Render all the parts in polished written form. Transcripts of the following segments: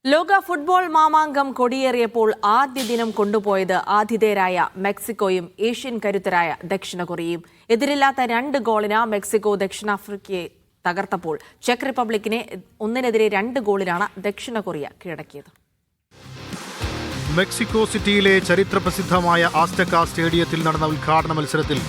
ലോക ഫുട്ബോൾ മാമാങ്കം കൊടിയേറിയപ്പോൾ ആദ്യ ദിനം കൊണ്ടുപോയത് ആതിഥേയരായ മെക്സിക്കോയും ഏഷ്യൻ കരുത്തരായ ദക്ഷിണ കൊറിയയും. എതിരില്ലാത്ത 2 ഗോളിന് മെക്സിക്കോ ദക്ഷിണാഫ്രിക്കയെ തകർത്തപ്പോൾ ചെക്ക് റിപ്പബ്ലിക്കിനെ 1-2 ഗോളിനാണ് ദക്ഷിണ കൊറിയ കീഴടക്കിയത്. മെക്സിക്കോ സിറ്റിയിലെ ചരിത്രപ്രസിദ്ധമായ ആസ്റ്റക്ക സ്റ്റേഡിയത്തിൽ നടന്ന ഉദ്ഘാടന മത്സരത്തിൽ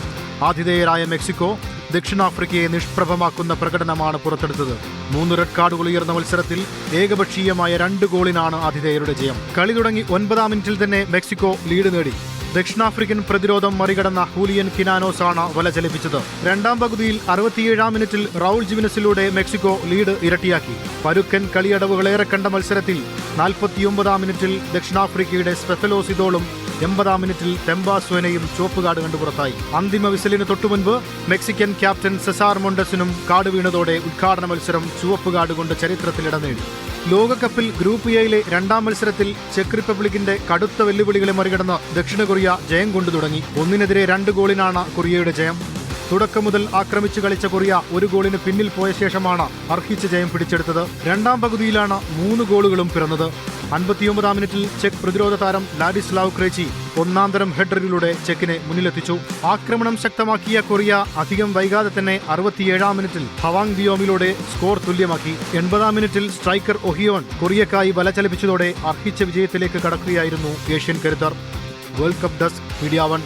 ആതിഥേയരായ മെക്സിക്കോ ദക്ഷിണാഫ്രിക്കയെ നിഷ്പ്രഭമാക്കുന്ന പ്രകടനമാണ് പുറത്തെടുത്തത്. 3 റെഡ് കാർഡുകൾ ഉയർന്ന മത്സരത്തിൽ ഏകപക്ഷീയമായ 2 ഗോളിനാണ് ആതിഥേയരുടെ ജയം. കളി തുടങ്ങി 9-ാം മിനിറ്റിൽ തന്നെ മെക്സിക്കോ ലീഡ് നേടി. ദക്ഷിണാഫ്രിക്കൻ പ്രതിരോധം മറികടന്ന ഹൂലിയൻ കിനാനോസ് ആണ് വല ചലിപ്പിച്ചത്. 2ാം പകുതിയിൽ 67-ാം മിനിറ്റിൽ റൗൾ ജിമിനസിലൂടെ മെക്സിക്കോ ലീഡ് ഇരട്ടിയാക്കി. പരുക്കൻ കളിയടവുകളേറെ കണ്ട മത്സരത്തിൽ 49-ാം മിനിറ്റിൽ ദക്ഷിണാഫ്രിക്കയുടെ സ്പെഫലോസിദോളും 80-ാം മിനിറ്റിൽ ടെംബാസ്വേനയും ചുവപ്പ് കാർഡ് കണ്ടു പുറത്തായി. അന്തിമ വിസിലിന് തൊട്ടുമുൻപ് മെക്സിക്കൻ ക്യാപ്റ്റൻ സെസാർ മൊണ്ടസിനും കാർഡ് വീണതോടെ ഉദ്ഘാടന മത്സരം ചുവപ്പ് കാർഡ് കൊണ്ട് ചരിത്രത്തിൽ ഇടം നേടി. ലോകകപ്പിൽ ഗ്രൂപ്പ് എയിലെ 2ാം മത്സരത്തിൽ ചെക്ക് റിപ്പബ്ലിക്കിന്റെ കടുത്ത വെല്ലുവിളികളെ മറികടന്ന് ദക്ഷിണ കൊറിയ ജയം കൊണ്ടു തുടങ്ങി. 1-2 ഗോളിനാണ് കൊറിയയുടെ ജയം. തുടക്കം മുതൽ ആക്രമിച്ചു കളിച്ച കൊറിയ 1 ഗോളിന് പിന്നിൽ പോയ ശേഷമാണ് അർഹിച്ച ജയം പിടിച്ചെടുത്തത്. 2ാം പകുതിയിലാണ് 3 ഗോളുകളും പിറന്നത്. 59-ാം മിനിറ്റിൽ ചെക്ക് പ്രതിരോധ താരം ലാഡിസ്ലാവ് ക്രേച്ചി 1ാം തരം ഹെഡറിലൂടെ ചെക്കിനെ മുന്നിലെത്തിച്ചു. ആക്രമണം ശക്തമാക്കിയ കൊറിയ അധികം വൈകാതെ തന്നെ 67-ാം മിനിറ്റിൽ ഹവാങ് ദിയോമിലൂടെ സ്കോർ തുല്യമാക്കി. 80-ാം മിനിറ്റിൽ സ്ട്രൈക്കർ ഒഹിയോൺ കൊറിയക്കായി വല ചലിപ്പിച്ചതോടെ അർഹിച്ച വിജയത്തിലേക്ക് കടക്കുകയായിരുന്നു ഏഷ്യൻ കരുത്തർ. World cup desk media 1.